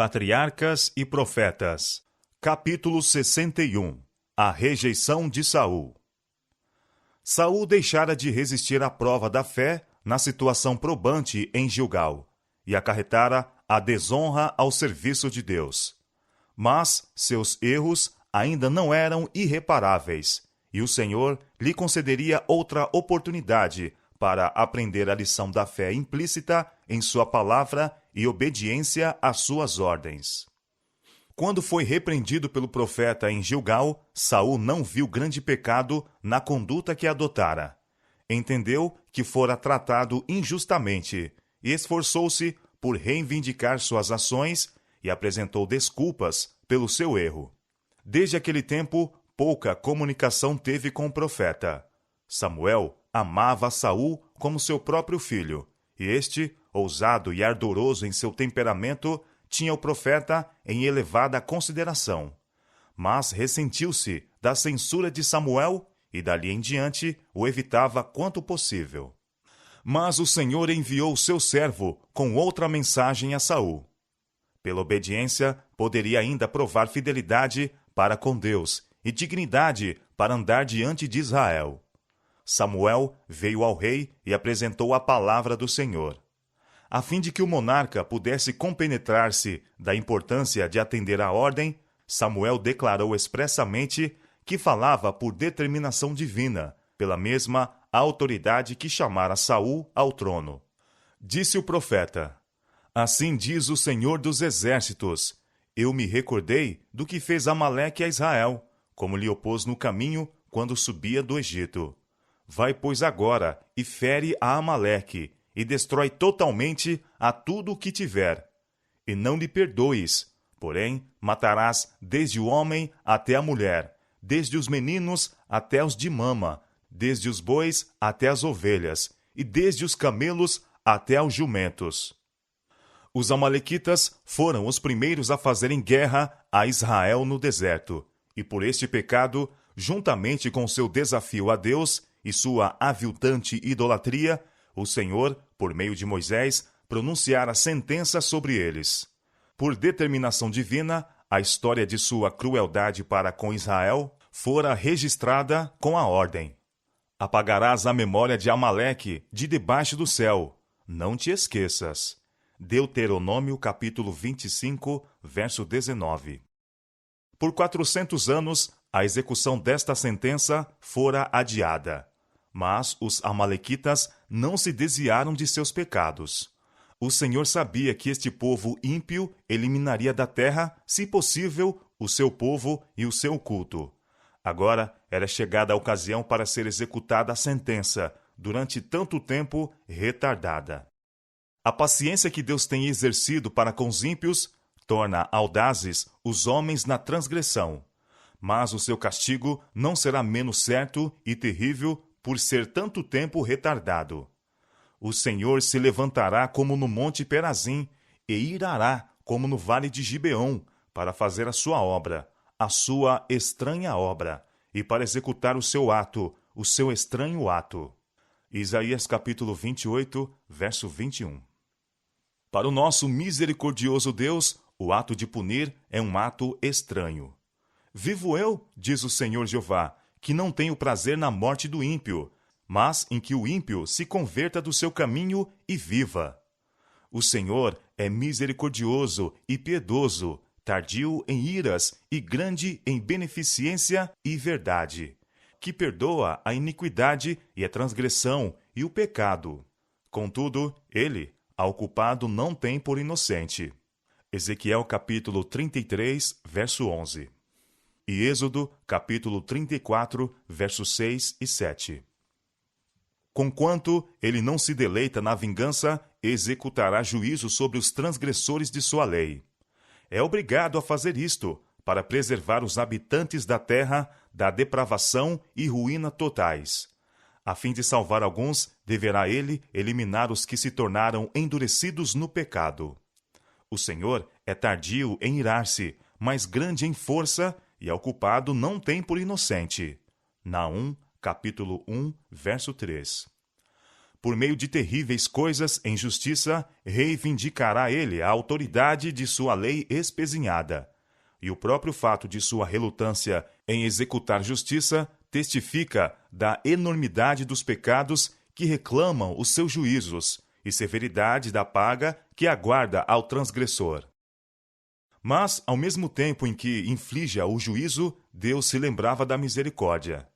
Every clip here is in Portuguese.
Patriarcas e Profetas. Capítulo 61. A rejeição de Saul. Saul deixara de resistir à prova da fé na situação probante em Gilgal, e acarretara a desonra ao serviço de Deus. Mas seus erros ainda não eram irreparáveis, e o Senhor lhe concederia outra oportunidade para aprender a lição da fé implícita em sua palavra e obediência às suas ordens. Quando foi repreendido pelo profeta em Gilgal, Saul não viu grande pecado na conduta que adotara. Entendeu que fora tratado injustamente e esforçou-se por reivindicar suas ações e apresentou desculpas pelo seu erro. Desde aquele tempo, pouca comunicação teve com o profeta. Samuel amava Saul como seu próprio filho, e este, ousado e ardoroso em seu temperamento, tinha o profeta em elevada consideração. Mas ressentiu-se da censura de Samuel e dali em diante o evitava quanto possível. Mas o Senhor enviou seu servo com outra mensagem a Saul. Pela obediência, poderia ainda provar fidelidade para com Deus e dignidade para andar diante de Israel. Samuel veio ao rei e apresentou a palavra do Senhor. A fim de que o monarca pudesse compenetrar-se da importância de atender à ordem, Samuel declarou expressamente que falava por determinação divina, pela mesma autoridade que chamara Saul ao trono. Disse o profeta: Assim diz o Senhor dos Exércitos: Eu me recordei do que fez Amaleque a Israel, como lhe opôs no caminho quando subia do Egito. Vai, pois, agora e fere a Amaleque, e destrói totalmente a tudo o que tiver. E não lhe perdoes, porém matarás desde o homem até a mulher, desde os meninos até os de mama, desde os bois até as ovelhas, e desde os camelos até os jumentos. Os amalequitas foram os primeiros a fazerem guerra a Israel no deserto, e por este pecado, juntamente com seu desafio a Deus e sua aviltante idolatria, o Senhor, por meio de Moisés, pronunciara sentença sobre eles. Por determinação divina, a história de sua crueldade para com Israel fora registrada com a ordem: Apagarás a memória de Amaleque de debaixo do céu, não te esqueças. Deuteronômio capítulo 25, verso 19. Por 400 anos, a execução desta sentença fora adiada. Mas os amalequitas não se desviaram de seus pecados. O Senhor sabia que este povo ímpio eliminaria da terra, se possível, o seu povo e o seu culto. Agora era chegada a ocasião para ser executada a sentença, durante tanto tempo retardada. A paciência que Deus tem exercido para com os ímpios torna audazes os homens na transgressão. Mas o seu castigo não será menos certo e terrível por ser tanto tempo retardado. O Senhor se levantará como no monte Perazim e irará como no vale de Gibeon para fazer a sua obra, a sua estranha obra, e para executar o seu ato, o seu estranho ato. Isaías capítulo 28, verso 21. Para o nosso misericordioso Deus, o ato de punir é um ato estranho. Vivo eu, diz o Senhor Jeová, que não tenho prazer na morte do ímpio, mas em que o ímpio se converta do seu caminho e viva. O Senhor é misericordioso e piedoso, tardio em iras e grande em beneficência e verdade, que perdoa a iniquidade e a transgressão e o pecado. Contudo, ele, ao culpado, não tem por inocente. Ezequiel capítulo 33, verso 11. E Êxodo, capítulo 34, versos 6 e 7. Conquanto ele não se deleita na vingança, executará juízo sobre os transgressores de sua lei. É obrigado a fazer isto, para preservar os habitantes da terra da depravação e ruína totais. A fim de salvar alguns, deverá ele eliminar os que se tornaram endurecidos no pecado. O Senhor é tardio em irar-se, mas grande em força, e ao culpado não tem por inocente. Naum, capítulo 1, verso 3. por meio de terríveis coisas em justiça, reivindicará ele a autoridade de sua lei espezinhada. E o próprio fato de sua relutância em executar justiça testifica da enormidade dos pecados que reclamam os seus juízos e severidade da paga que aguarda ao transgressor. Mas, ao mesmo tempo em que infligia o juízo, Deus se lembrava da misericórdia.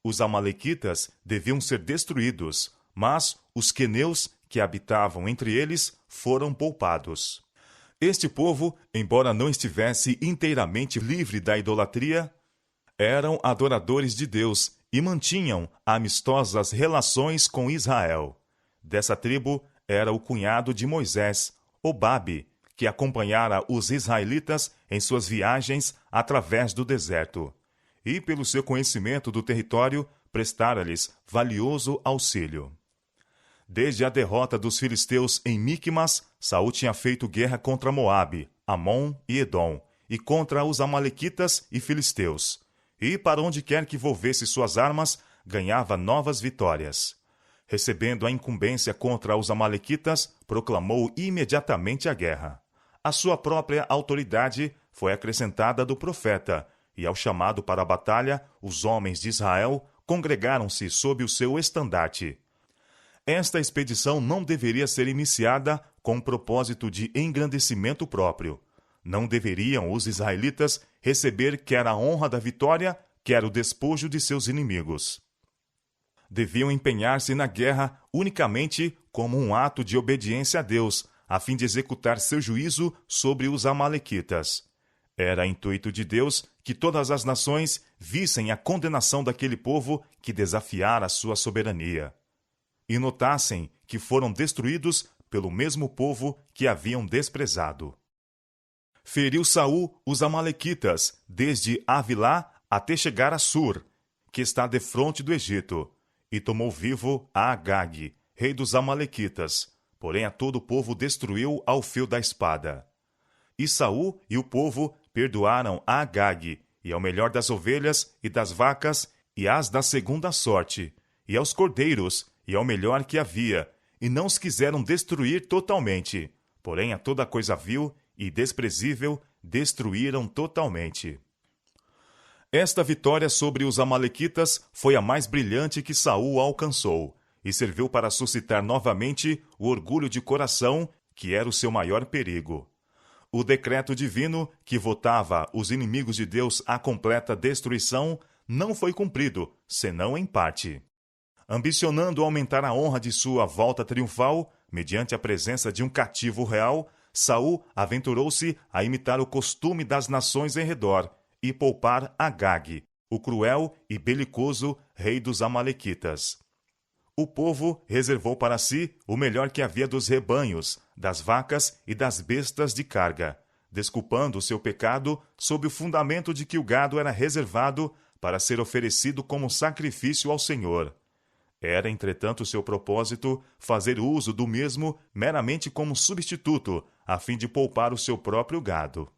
Os amalequitas deviam ser destruídos, mas os queneus que habitavam entre eles foram poupados. Este povo, embora não estivesse inteiramente livre da idolatria, eram adoradores de Deus e mantinham amistosas relações com Israel. Dessa tribo era o cunhado de Moisés, Obabe, que acompanhara os israelitas em suas viagens através do deserto, e, pelo seu conhecimento do território, prestara-lhes valioso auxílio. Desde a derrota dos filisteus em Miqumas, Saul tinha feito guerra contra Moabe, Amon e Edom, e contra os amalequitas e filisteus. E, para onde quer que volvesse suas armas, ganhava novas vitórias. Recebendo a incumbência contra os amalequitas, proclamou imediatamente a guerra. A sua própria autoridade foi acrescentada do profeta, e ao chamado para a batalha, os homens de Israel congregaram-se sob o seu estandarte. Esta expedição não deveria ser iniciada com o propósito de engrandecimento próprio. Não deveriam os israelitas receber quer a honra da vitória, quer o despojo de seus inimigos. Deviam empenhar-se na guerra unicamente como um ato de obediência a Deus, a fim de executar seu juízo sobre os amalequitas. Era intuito de Deus que todas as nações vissem a condenação daquele povo que desafiara a sua soberania, e notassem que foram destruídos pelo mesmo povo que haviam desprezado. Feriu Saul os amalequitas, desde Avilá até chegar a Sur, que está defronte do Egito, e tomou vivo a Agag, rei dos amalequitas, porém a todo o povo destruiu ao fio da espada. E Saul e o povo perdoaram a Agag, e ao melhor das ovelhas e das vacas, e as da segunda sorte, e aos cordeiros, e ao melhor que havia, e não os quiseram destruir totalmente, porém a toda coisa vil e desprezível destruíram totalmente. Esta vitória sobre os amalequitas foi a mais brilhante que Saul alcançou, e serviu para suscitar novamente o orgulho de coração, que era o seu maior perigo. O decreto divino, que votava os inimigos de Deus à completa destruição, não foi cumprido, senão em parte. Ambicionando aumentar a honra de sua volta triunfal, mediante a presença de um cativo real, Saul aventurou-se a imitar o costume das nações em redor e poupar Agag, o cruel e belicoso rei dos amalequitas. O povo reservou para si o melhor que havia dos rebanhos, das vacas e das bestas de carga, desculpando o seu pecado sob o fundamento de que o gado era reservado para ser oferecido como sacrifício ao Senhor. Era, entretanto, seu propósito fazer uso do mesmo meramente como substituto, a fim de poupar o seu próprio gado.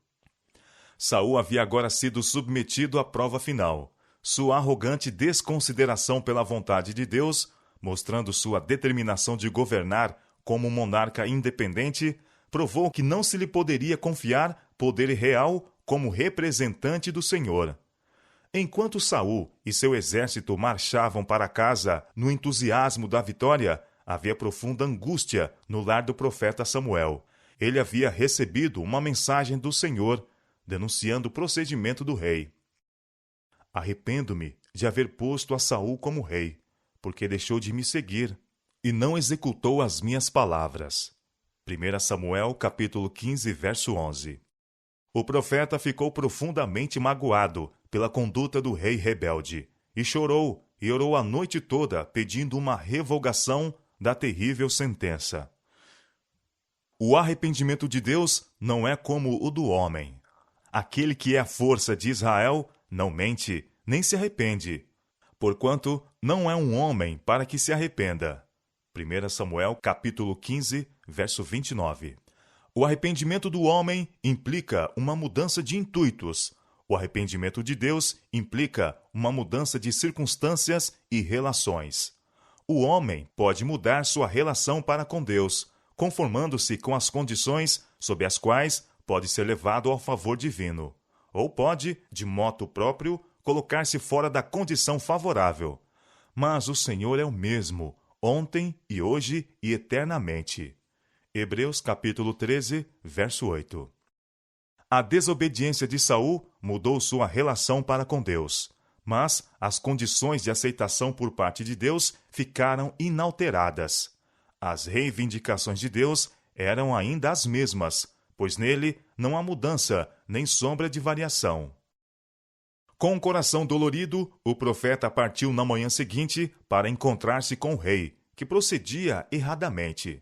Saul havia agora sido submetido à prova final. Sua arrogante desconsideração pela vontade de Deus, mostrando sua determinação de governar como um monarca independente, provou que não se lhe poderia confiar poder real como representante do Senhor. Enquanto Saul e seu exército marchavam para casa no entusiasmo da vitória, havia profunda angústia no lar do profeta Samuel. Ele havia recebido uma mensagem do Senhor, denunciando o procedimento do rei. Arrependo-me de haver posto a Saul como rei, porque deixou de me seguir e não executou as minhas palavras. 1 Samuel, capítulo 15, verso 11. O profeta ficou profundamente magoado pela conduta do rei rebelde, e chorou e orou a noite toda pedindo uma revogação da terrível sentença. O arrependimento de Deus não é como o do homem. Aquele que é a força de Israel não mente, nem se arrepende, porquanto não é um homem para que se arrependa. 1 Samuel, capítulo 15, verso 29. O arrependimento do homem implica uma mudança de intuitos. O arrependimento de Deus implica uma mudança de circunstâncias e relações. o homem pode mudar sua relação para com Deus, conformando-se com as condições sob as quais pode ser levado ao favor divino, ou pode, de moto próprio, colocar-se fora da condição favorável. Mas o Senhor é o mesmo, ontem e hoje e eternamente. Hebreus capítulo 13, verso 8. A desobediência de Saul mudou sua relação para com Deus, mas as condições de aceitação por parte de Deus ficaram inalteradas. As reivindicações de Deus eram ainda as mesmas, pois nele não há mudança nem sombra de variação. Com o coração dolorido, o profeta partiu na manhã seguinte para encontrar-se com o rei, que procedia erradamente.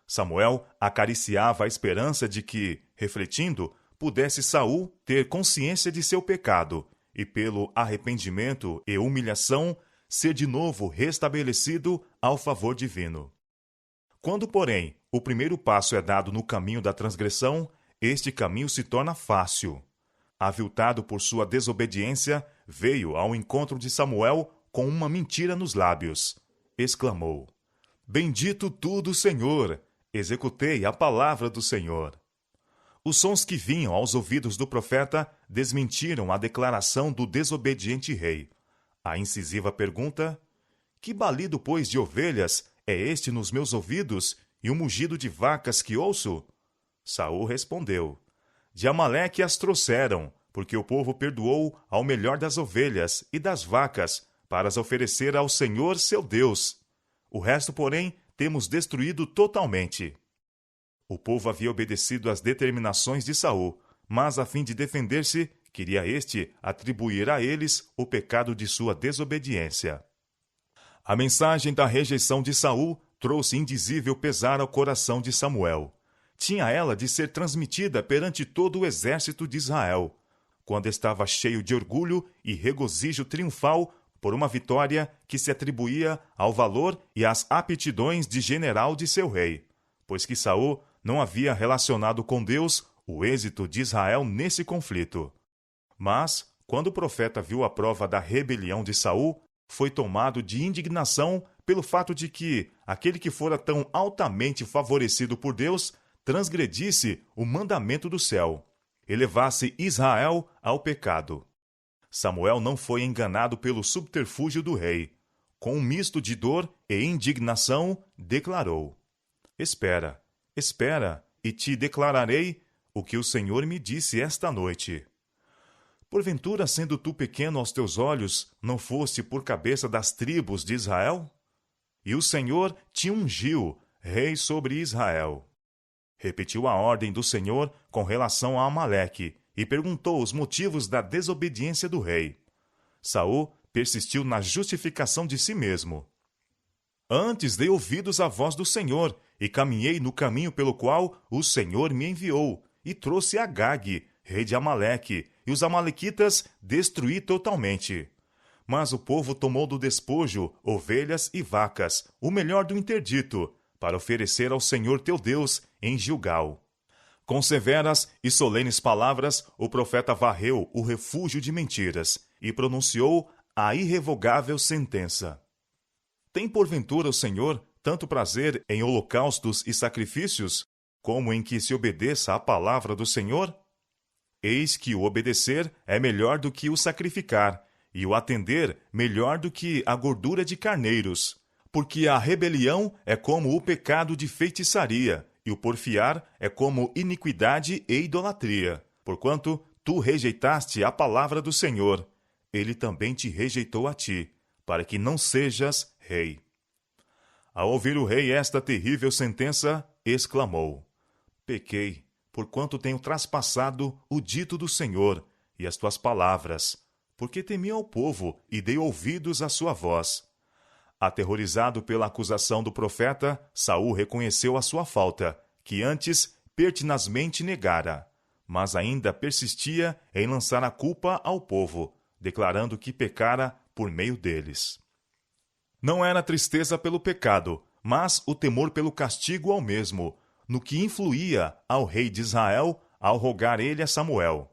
Samuel acariciava a esperança de que, refletindo, pudesse Saul ter consciência de seu pecado e, pelo arrependimento e humilhação, ser de novo restabelecido ao favor divino. Quando, porém, o primeiro passo é dado no caminho da transgressão, este caminho se torna fácil. Aviltado por sua desobediência, veio ao encontro de Samuel com uma mentira nos lábios. Exclamou: Bendito tu do Senhor! Executei a palavra do Senhor. Os sons que vinham aos ouvidos do profeta desmentiram a declaração do desobediente rei. A incisiva pergunta: Que balido, pois, de ovelhas é este nos meus ouvidos e o mugido de vacas que ouço? Saul respondeu: De Amaleque as trouxeram, porque o povo perdoou ao melhor das ovelhas e das vacas, para as oferecer ao Senhor seu Deus. O resto, porém, temos destruído totalmente. O povo havia obedecido às determinações de Saul, mas a fim de defender-se, queria este atribuir a eles o pecado de sua desobediência. A mensagem da rejeição de Saul trouxe indizível pesar ao coração de Samuel. Tinha ela de ser transmitida perante todo o exército de Israel, quando estava cheio de orgulho e regozijo triunfal por uma vitória que se atribuía ao valor e às aptidões de general de seu rei, pois que Saul não havia relacionado com Deus o êxito de Israel nesse conflito. Mas, quando o profeta viu a prova da rebelião de Saul, foi tomado de indignação pelo fato de que aquele que fora tão altamente favorecido por Deus transgredisse o mandamento do céu, e levasse Israel ao pecado. Samuel não foi enganado pelo subterfúgio do rei. Com um misto de dor e indignação, declarou: Espera, espera, e te declararei o que o Senhor me disse esta noite. Porventura, sendo tu pequeno aos teus olhos, não foste por cabeça das tribos de Israel? E o Senhor te ungiu, rei sobre Israel. Repetiu a ordem do Senhor com relação a Amaleque e perguntou os motivos da desobediência do rei. Saul persistiu na justificação de si mesmo. Antes dei ouvidos à voz do Senhor e caminhei no caminho pelo qual o Senhor me enviou e trouxe Agag, rei de Amaleque, e os amalequitas destruí totalmente. Mas o povo tomou do despojo ovelhas e vacas, o melhor do interdito, para oferecer ao Senhor teu Deus em Gilgal. Com severas e solenes palavras, o profeta varreu o refúgio de mentiras e pronunciou a irrevogável sentença. Tem porventura o Senhor tanto prazer em holocaustos e sacrifícios, como em que se obedeça à palavra do Senhor? Eis que o obedecer é melhor do que o sacrificar, e o atender melhor do que a gordura de carneiros. Porque a rebelião é como o pecado de feitiçaria, e o porfiar é como iniquidade e idolatria. Porquanto tu rejeitaste a palavra do Senhor, ele também te rejeitou a ti, para que não sejas rei. Ao ouvir o rei esta terrível sentença, exclamou: Pequei, porquanto tenho traspassado o dito do Senhor e as tuas palavras, porque temi ao povo e dei ouvidos à sua voz. Aterrorizado pela acusação do profeta, Saul reconheceu a sua falta, que antes pertinazmente negara, mas ainda persistia em lançar a culpa ao povo, declarando que pecara por meio deles. Não era tristeza pelo pecado, mas o temor pelo castigo ao mesmo, no que influía ao rei de Israel ao rogar ele a Samuel.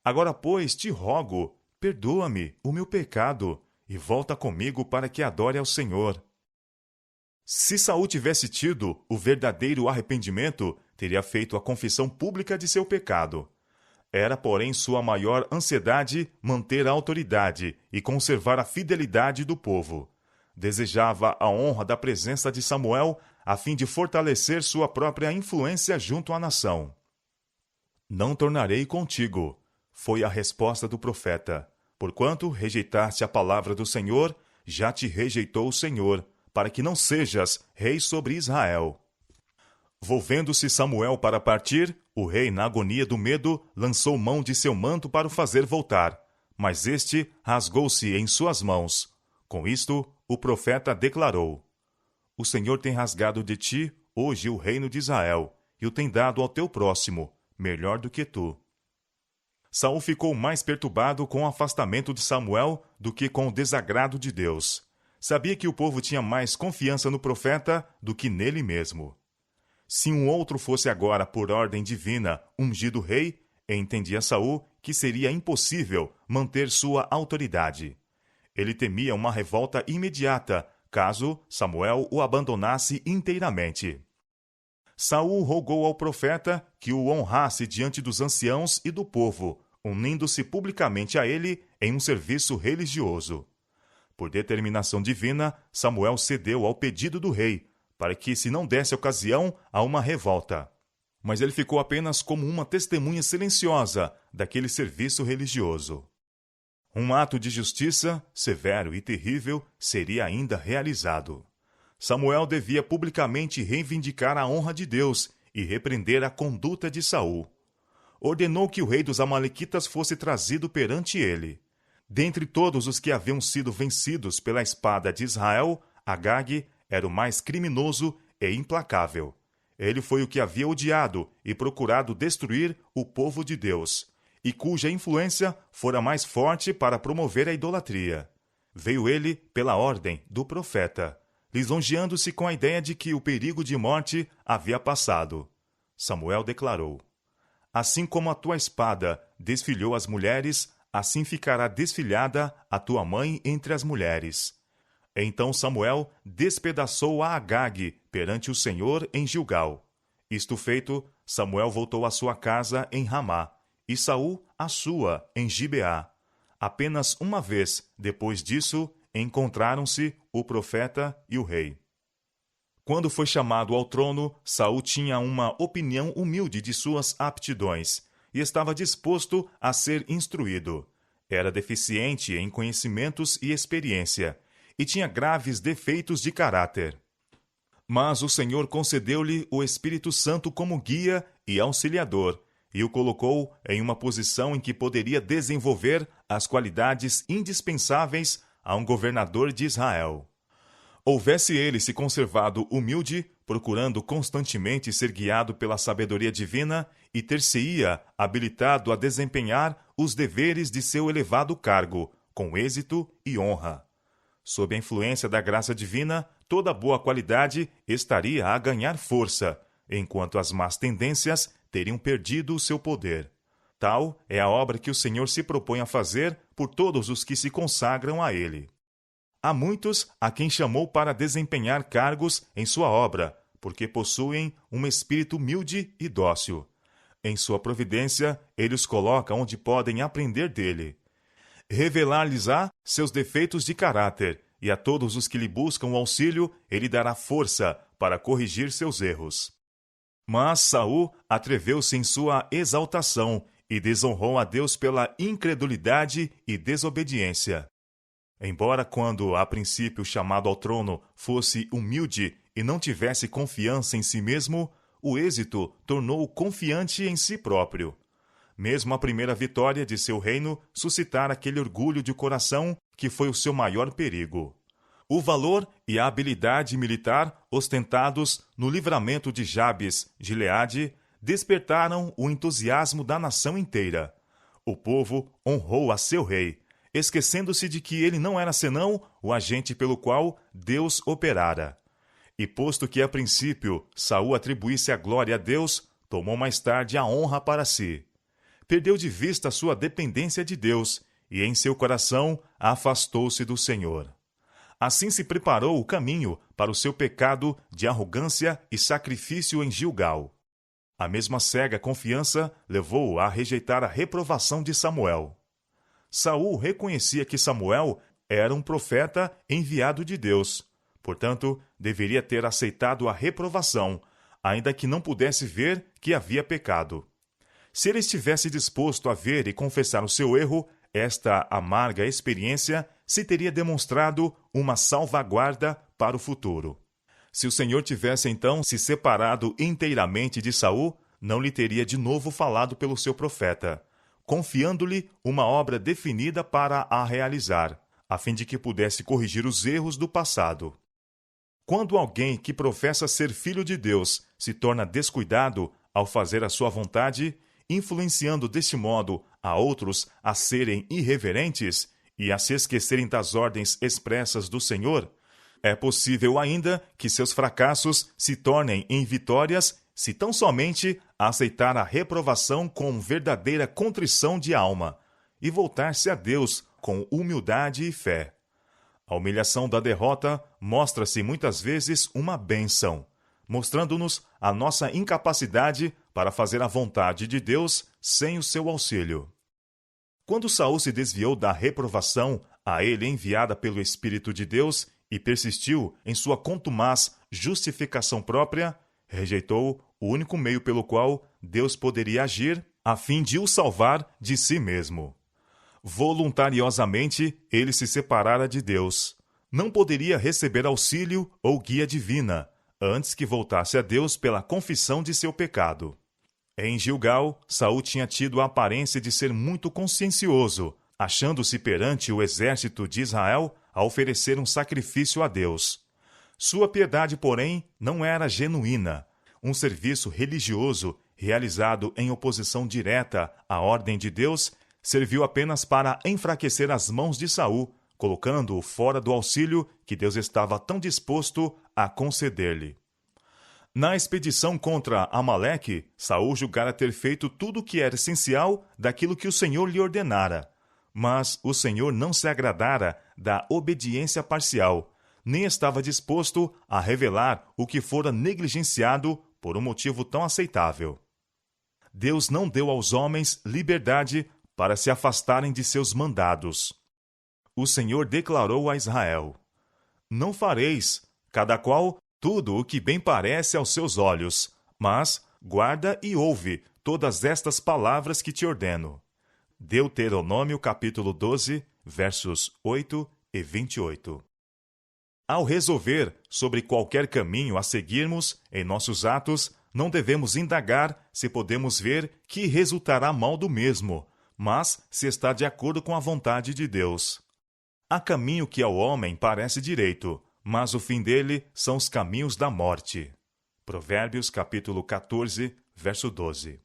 Agora, pois, te rogo, perdoa-me o meu pecado, e volta comigo para que adore ao Senhor. Se Saul tivesse tido o verdadeiro arrependimento, teria feito a confissão pública de seu pecado. Era, porém, sua maior ansiedade manter a autoridade e conservar a fidelidade do povo. Desejava a honra da presença de Samuel a fim de fortalecer sua própria influência junto à nação. Não tornarei contigo, foi a resposta do profeta. Porquanto rejeitaste a palavra do Senhor, já te rejeitou o Senhor, para que não sejas rei sobre Israel. Volvendo-se Samuel para partir, o rei, na agonia do medo, lançou mão de seu manto para o fazer voltar, mas este rasgou-se em suas mãos. Com isto, o profeta declarou: O Senhor tem rasgado de ti hoje o reino de Israel, e o tem dado ao teu próximo, melhor do que tu. Saul ficou mais perturbado com o afastamento de Samuel do que com o desagrado de Deus. Sabia que o povo tinha mais confiança no profeta do que nele mesmo. Se um outro fosse agora, por ordem divina, ungido rei, entendia Saul que seria impossível manter sua autoridade. Ele temia uma revolta imediata, caso Samuel o abandonasse inteiramente. Saul rogou ao profeta que o honrasse diante dos anciãos e do povo, unindo-se publicamente a ele em um serviço religioso. Por determinação divina, Samuel cedeu ao pedido do rei, para que se não desse ocasião a uma revolta. Mas ele ficou apenas como uma testemunha silenciosa daquele serviço religioso. Um ato de justiça, severo e terrível, seria ainda realizado. Samuel devia publicamente reivindicar a honra de Deus e repreender a conduta de Saul. Ordenou que o rei dos Amalequitas fosse trazido perante ele. Dentre todos os que haviam sido vencidos pela espada de Israel, Agag era o mais criminoso e implacável. Ele foi o que havia odiado e procurado destruir o povo de Deus, e cuja influência fora mais forte para promover a idolatria. Veio ele pela ordem do profeta, lisonjeando-se com a ideia de que o perigo de morte havia passado. Samuel declarou: Assim como a tua espada desfilhou as mulheres, assim ficará desfilhada a tua mãe entre as mulheres. Então Samuel despedaçou a Agag perante o Senhor em Gilgal. Isto feito, Samuel voltou à sua casa em Ramá, e Saul à sua em Gibeá. Apenas uma vez, depois disso, encontraram-se o profeta e o rei. Quando foi chamado ao trono, Saul tinha uma opinião humilde de suas aptidões e estava disposto a ser instruído. Era deficiente em conhecimentos e experiência, e tinha graves defeitos de caráter. Mas o Senhor concedeu-lhe o Espírito Santo como guia e auxiliador, e o colocou em uma posição em que poderia desenvolver as qualidades indispensáveis a um governador de Israel. Houvesse ele se conservado humilde, procurando constantemente ser guiado pela sabedoria divina, e ter-se-ia habilitado a desempenhar os deveres de seu elevado cargo, com êxito e honra. Sob a influência da graça divina, toda boa qualidade estaria a ganhar força, enquanto as más tendências teriam perdido o seu poder. Tal é a obra que o Senhor se propõe a fazer por todos os que se consagram a Ele. Há muitos a quem chamou para desempenhar cargos em sua obra, porque possuem um espírito humilde e dócil. Em sua providência, ele os coloca onde podem aprender dele. Revelar-lhes-á seus defeitos de caráter, e a todos os que lhe buscam o auxílio, ele dará força para corrigir seus erros. Mas Saul atreveu-se em sua exaltação e desonrou a Deus pela incredulidade e desobediência. Embora quando, a princípio chamado ao trono, fosse humilde e não tivesse confiança em si mesmo, o êxito tornou-o confiante em si próprio. Mesmo a primeira vitória de seu reino suscitara aquele orgulho de coração que foi o seu maior perigo. O valor e a habilidade militar ostentados no livramento de Jabes, Gileade, despertaram o entusiasmo da nação inteira. O povo honrou a seu rei, esquecendo-se de que ele não era senão o agente pelo qual Deus operara. E posto que a princípio Saul atribuísse a glória a Deus, tomou mais tarde a honra para si. Perdeu de vista sua dependência de Deus e em seu coração afastou-se do Senhor. Assim se preparou o caminho para o seu pecado de arrogância e sacrifício em Gilgal. A mesma cega confiança levou-o a rejeitar a reprovação de Samuel. Saul reconhecia que Samuel era um profeta enviado de Deus. Portanto, deveria ter aceitado a reprovação, ainda que não pudesse ver que havia pecado. Se ele estivesse disposto a ver e confessar o seu erro, esta amarga experiência se teria demonstrado uma salvaguarda para o futuro. Se o Senhor tivesse então se separado inteiramente de Saul, não lhe teria de novo falado pelo seu profeta, confiando-lhe uma obra definida para a realizar, a fim de que pudesse corrigir os erros do passado. Quando alguém que professa ser filho de Deus se torna descuidado ao fazer a sua vontade, influenciando deste modo a outros a serem irreverentes e a se esquecerem das ordens expressas do Senhor, é possível ainda que seus fracassos se tornem em vitórias se tão somente aceitar a reprovação com verdadeira contrição de alma e voltar-se a Deus com humildade e fé. A humilhação da derrota mostra-se muitas vezes uma bênção, mostrando-nos a nossa incapacidade para fazer a vontade de Deus sem o seu auxílio. Quando Saul se desviou da reprovação a ele enviada pelo Espírito de Deus e persistiu em sua contumaz justificação própria, rejeitou o único meio pelo qual Deus poderia agir a fim de o salvar de si mesmo. Voluntariosamente, ele se separara de Deus. Não poderia receber auxílio ou guia divina, antes que voltasse a Deus pela confissão de seu pecado. Em Gilgal, Saul tinha tido a aparência de ser muito consciencioso, achando-se perante o exército de Israel a oferecer um sacrifício a Deus. Sua piedade, porém, não era genuína. Um serviço religioso, realizado em oposição direta à ordem de Deus, serviu apenas para enfraquecer as mãos de Saul, colocando-o fora do auxílio que Deus estava tão disposto a conceder-lhe. Na expedição contra Amaleque, Saul julgara ter feito tudo o que era essencial daquilo que o Senhor lhe ordenara. Mas o Senhor não se agradara da obediência parcial, nem estava disposto a revelar o que fora negligenciado por um motivo tão aceitável. Deus não deu aos homens liberdade para se afastarem de seus mandados. O Senhor declarou a Israel: Não fareis, cada qual, tudo o que bem parece aos seus olhos, mas guarda e ouve todas estas palavras que te ordeno. Deuteronômio capítulo 12, versos 8 e 28. Ao resolver sobre qualquer caminho a seguirmos em nossos atos, não devemos indagar se podemos ver que resultará mal do mesmo, mas se está de acordo com a vontade de Deus. Há caminho que ao homem parece direito, mas o fim dele são os caminhos da morte. Provérbios capítulo 14, verso 12.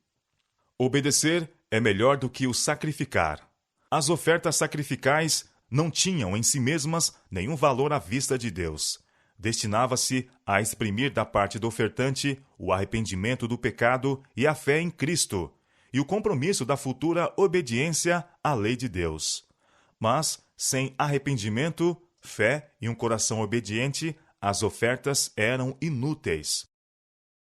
Obedecer é melhor do que o sacrificar. As ofertas sacrificais não tinham em si mesmas nenhum valor à vista de Deus. Destinava-se a exprimir da parte do ofertante o arrependimento do pecado e a fé em Cristo, e o compromisso da futura obediência à lei de Deus. Mas, sem arrependimento, fé e um coração obediente, as ofertas eram inúteis.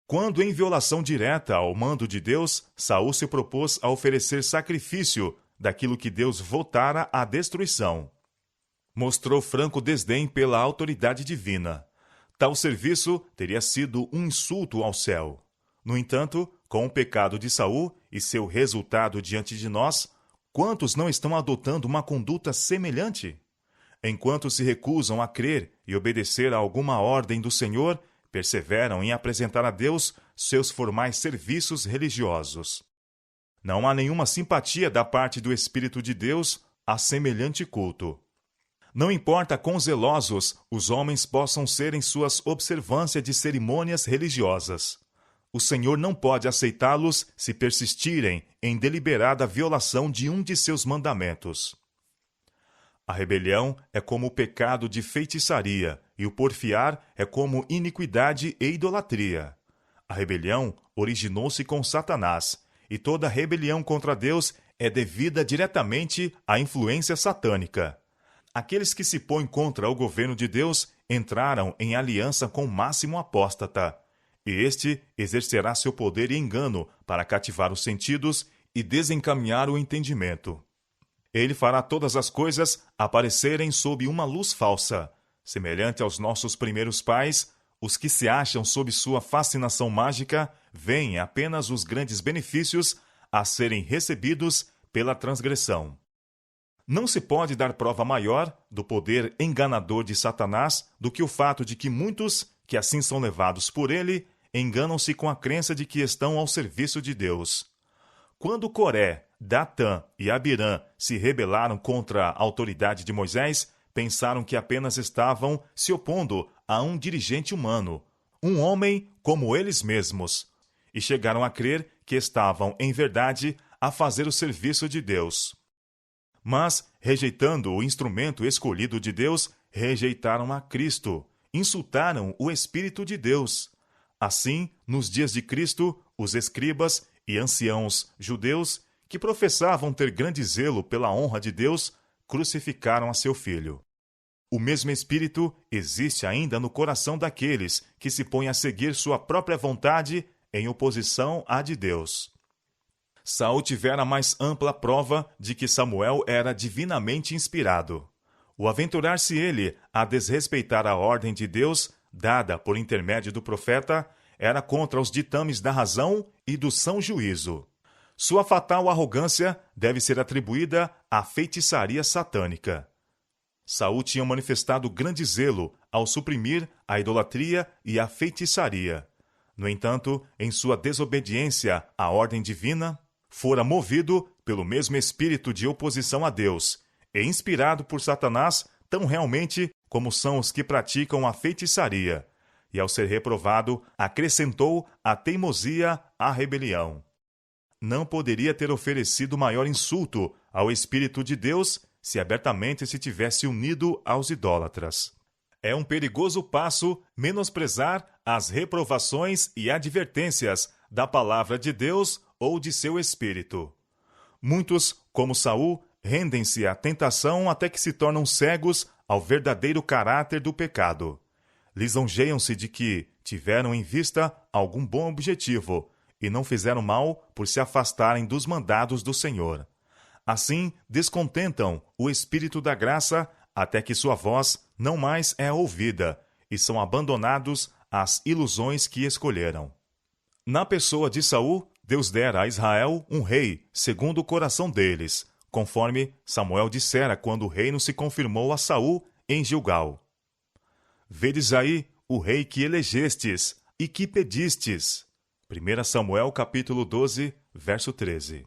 Quando, em violação direta ao mando de Deus, Saul se propôs a oferecer sacrifício daquilo que Deus votara à destruição, mostrou franco desdém pela autoridade divina. Tal serviço teria sido um insulto ao céu. No entanto, com o pecado de Saul e seu resultado diante de nós, quantos não estão adotando uma conduta semelhante? Enquanto se recusam a crer e obedecer a alguma ordem do Senhor, perseveram em apresentar a Deus seus formais serviços religiosos. Não há nenhuma simpatia da parte do Espírito de Deus a semelhante culto. Não importa quão zelosos os homens possam ser em suas observâncias de cerimônias religiosas. O Senhor não pode aceitá-los se persistirem em deliberada violação de um de seus mandamentos. A rebelião é como o pecado de feitiçaria, e o porfiar é como iniquidade e idolatria. A rebelião originou-se com Satanás, e toda rebelião contra Deus é devida diretamente à influência satânica. Aqueles que se põem contra o governo de Deus entraram em aliança com o máximo apóstata, e este exercerá seu poder e engano para cativar os sentidos e desencaminhar o entendimento. Ele fará todas as coisas aparecerem sob uma luz falsa, semelhante aos nossos primeiros pais. Os que se acham sob sua fascinação mágica veem apenas os grandes benefícios a serem recebidos pela transgressão. Não se pode dar prova maior do poder enganador de Satanás do que o fato de que muitos, que assim são levados por ele, enganam-se com a crença de que estão ao serviço de Deus. Quando Coré, Datã e Abirã se rebelaram contra a autoridade de Moisés, pensaram que apenas estavam se opondo a um dirigente humano, um homem como eles mesmos, e chegaram a crer que estavam, em verdade, a fazer o serviço de Deus. Mas, rejeitando o instrumento escolhido de Deus, rejeitaram a Cristo, insultaram o Espírito de Deus. Assim, nos dias de Cristo, os escribas e anciãos judeus, que professavam ter grande zelo pela honra de Deus, crucificaram a seu filho. O mesmo Espírito existe ainda no coração daqueles que se põem a seguir sua própria vontade em oposição à de Deus. Saul tivera mais ampla prova de que Samuel era divinamente inspirado. O aventurar-se ele a desrespeitar a ordem de Deus, dada por intermédio do profeta, era contra os ditames da razão e do são juízo. Sua fatal arrogância deve ser atribuída à feitiçaria satânica. Saul tinha manifestado grande zelo ao suprimir a idolatria e a feitiçaria. No entanto, em sua desobediência à ordem divina, fora movido pelo mesmo espírito de oposição a Deus e inspirado por Satanás tão realmente como são os que praticam a feitiçaria, e ao ser reprovado, acrescentou a teimosia à rebelião. Não poderia ter oferecido maior insulto ao Espírito de Deus se abertamente se tivesse unido aos idólatras. É um perigoso passo menosprezar as reprovações e advertências da palavra de Deus ou de seu Espírito. Muitos, como Saul, rendem-se à tentação até que se tornam cegos ao verdadeiro caráter do pecado. Lisonjeiam-se de que tiveram em vista algum bom objetivo e não fizeram mal por se afastarem dos mandados do Senhor. Assim, descontentam o Espírito da graça até que sua voz não mais é ouvida e são abandonados às ilusões que escolheram. Na pessoa de Saul, Deus dera a Israel um rei segundo o coração deles, conforme Samuel dissera quando o reino se confirmou a Saul em Gilgal. Vedes aí o rei que elegestes e que pedistes. 1 Samuel capítulo 12, verso 13.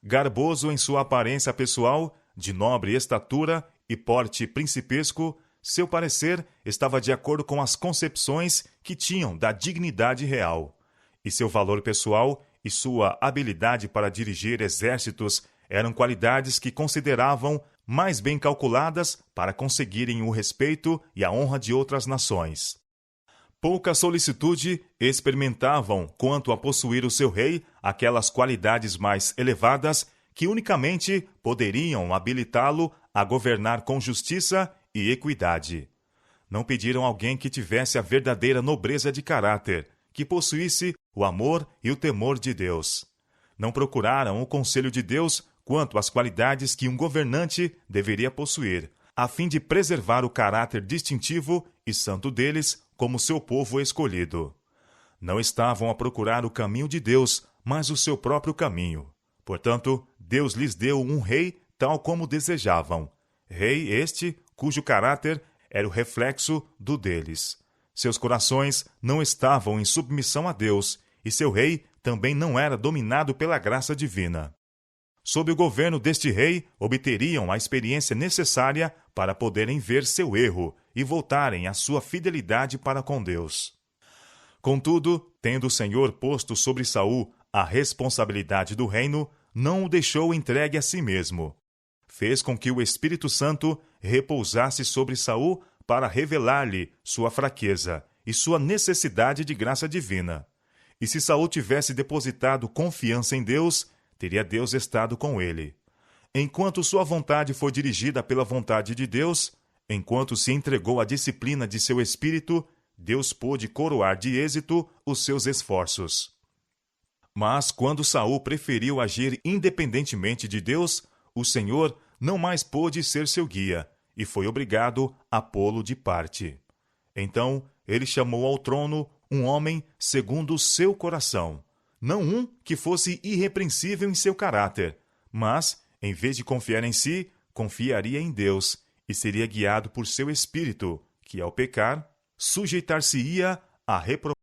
Garboso em sua aparência pessoal, de nobre estatura e porte principesco, seu parecer estava de acordo com as concepções que tinham da dignidade real, e seu valor pessoal e sua habilidade para dirigir exércitos eram qualidades que consideravam mais bem calculadas para conseguirem o respeito e a honra de outras nações. Pouca solicitude experimentavam quanto a possuir o seu rei aquelas qualidades mais elevadas que unicamente poderiam habilitá-lo a governar com justiça e equidade. Não pediram alguém que tivesse a verdadeira nobreza de caráter, que possuísse o amor e o temor de Deus. Não procuraram o conselho de Deus quanto às qualidades que um governante deveria possuir, a fim de preservar o caráter distintivo e santo deles como seu povo escolhido. Não estavam a procurar o caminho de Deus, mas o seu próprio caminho. Portanto, Deus lhes deu um rei tal como desejavam. Rei este, cujo caráter era o reflexo do deles. Seus corações não estavam em submissão a Deus, e seu rei também não era dominado pela graça divina. Sob o governo deste rei, obteriam a experiência necessária para poderem ver seu erro e voltarem à sua fidelidade para com Deus. Contudo, tendo o Senhor posto sobre Saul a responsabilidade do reino, não o deixou entregue a si mesmo. Fez com que o Espírito Santo repousasse sobre Saul para revelar-lhe sua fraqueza e sua necessidade de graça divina. E se Saul tivesse depositado confiança em Deus, teria Deus estado com ele. Enquanto sua vontade foi dirigida pela vontade de Deus, enquanto se entregou à disciplina de seu espírito, Deus pôde coroar de êxito os seus esforços. Mas quando Saul preferiu agir independentemente de Deus, o Senhor não mais pôde ser seu guia e foi obrigado a pô-lo de parte. Então, ele chamou ao trono um homem segundo o seu coração, não um que fosse irrepreensível em seu caráter, mas, em vez de confiar em si, confiaria em Deus e seria guiado por seu espírito, que, ao pecar, sujeitar-se-ia à reprovação.